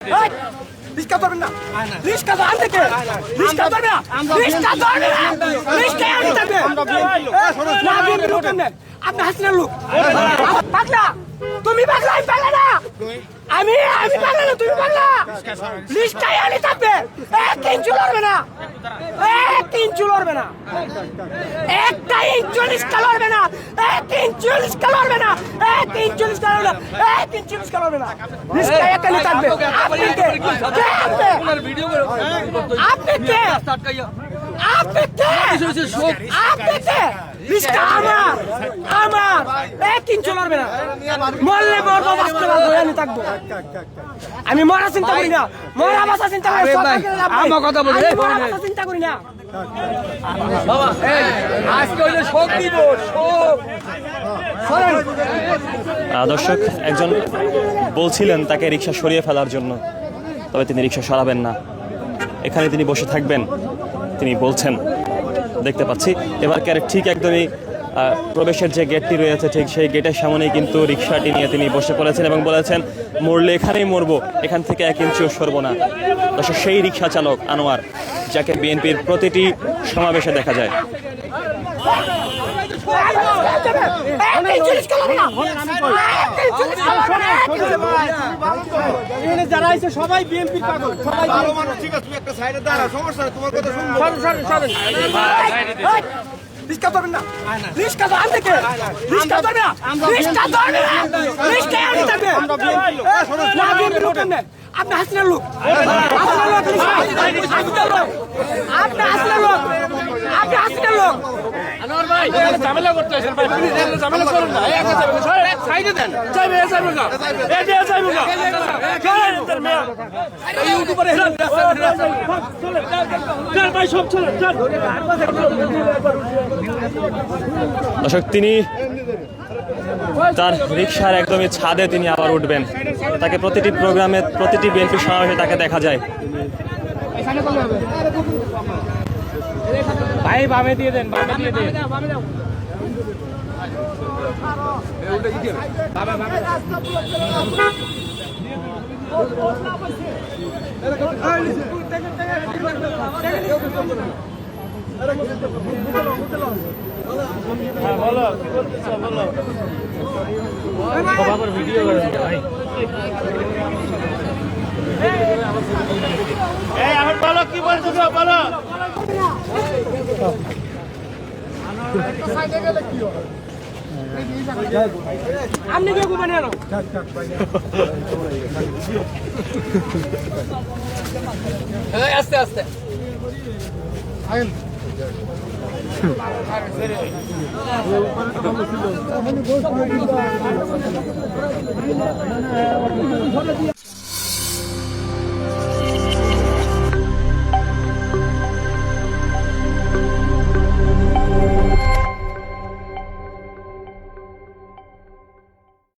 রিস্কা ধরবেন না, রিস্কা ধর থেকে, রিস্কা ধরবে না, রিস্কা ধরবে না, রিস্কা আনি থাকবে না, বিএনপি লোক কেমনে? আপনি হাসিনার লোক পাগলা, তুমি পাগলা, আমি পাগলা না, আমি পাগলা না, তুমি পাগলা, রিস্কাই আনি থাকবে, এক ইঞ্চু লড়বে না, এক ইঞ্চু লড়বে না, একটা ইঞ্চু রিস্কা লড়বে না, এক ইঞ্চু রিস্কা লড়বে না, এক ইঞ্চু রিস্কা লড়বে না, এক ইঞ্চু রিস্কা লড়বে না, রিস্কা একালি থাকবে। আপনি কে? আপনি কে? আপনি কে? আপনি কে? রিস্কা আমার এক ইঞ্চু লড়বে না, মরলে মরবো, বাঁচতে পারবো, আমি থাকবো। আমি মরা চিন্তা করি না, মরা বাঁচা চিন্তা করি না, আমার কথা বলি, মরা বাঁচা চিন্তা করি না। দর্শক একজন বলছিলেন তাকে রিক্সা সরিয়ে ফেলার জন্য, তবে তিনি রিক্সা সরাবেন না, এখানে তিনি বসে থাকবেন তিনি বলছেন। দেখতে পাচ্ছি এবার ঠিক একদমই প্রবেশের যে গেটটি রয়েছে ঠিক সেই গেটের সামনেই কিন্তু রিক্সাটি নিয়ে তিনি বসে পড়েছেন এবং বলেছেন মরলে এখানেই মরবো, এখান থেকে এক ইঞ্চিও সরবো না। দর্শক সেই রিক্সা চালক আনোয়ার, যাকে বিএনপির প্রতিটি সমাবেশে দেখা যায়। যারা আছে সবাই বিএনপি পাগল, সবাই ভালো মানুষ, ঠিক আছে, একটা সাইডে দাঁড়া, সমস্যা নেই, তোমার কথা শুনবো। রিস্কা ধরবেন না, রিস্কা ধর থেকে, রিস্কা ধরবে না, রিস্কা ধরবে না, রিস্কা আনি থাকবে না, বিএনপি লোক কেমনে? আপনি হাসিনার লোক, আপনি হাসিনার লোক, আপনি হাসিনার লোক। আনোয়ার ভাই ঝামেলা করতে আসেন ভাই, প্লিজ ঝামেলা করুন না, এক সাইডে দেন, যাইবে যাইবে না, এই যে যাইবে না, চলেন তার মেয়া এই ইউটিউবারে হেরান চলে চল ভাই, সব চলে চল। দর্শক তিনি তার রিক্সার একদমই ছাদে তিনি আবার উঠবেন, তাকে প্রতিটি প্রোগ্রামে প্রতিটি বিএনপি সমাবেশে তাকে দেখা যায়। ভাই বামে দিয়ে দেন, বামে দিয়ে দেন, ভিডিও করে ভাই, এখন বলো কি বলছো, বলো। আপনি কে ঘুমানে আনো? আস্তে আস্তে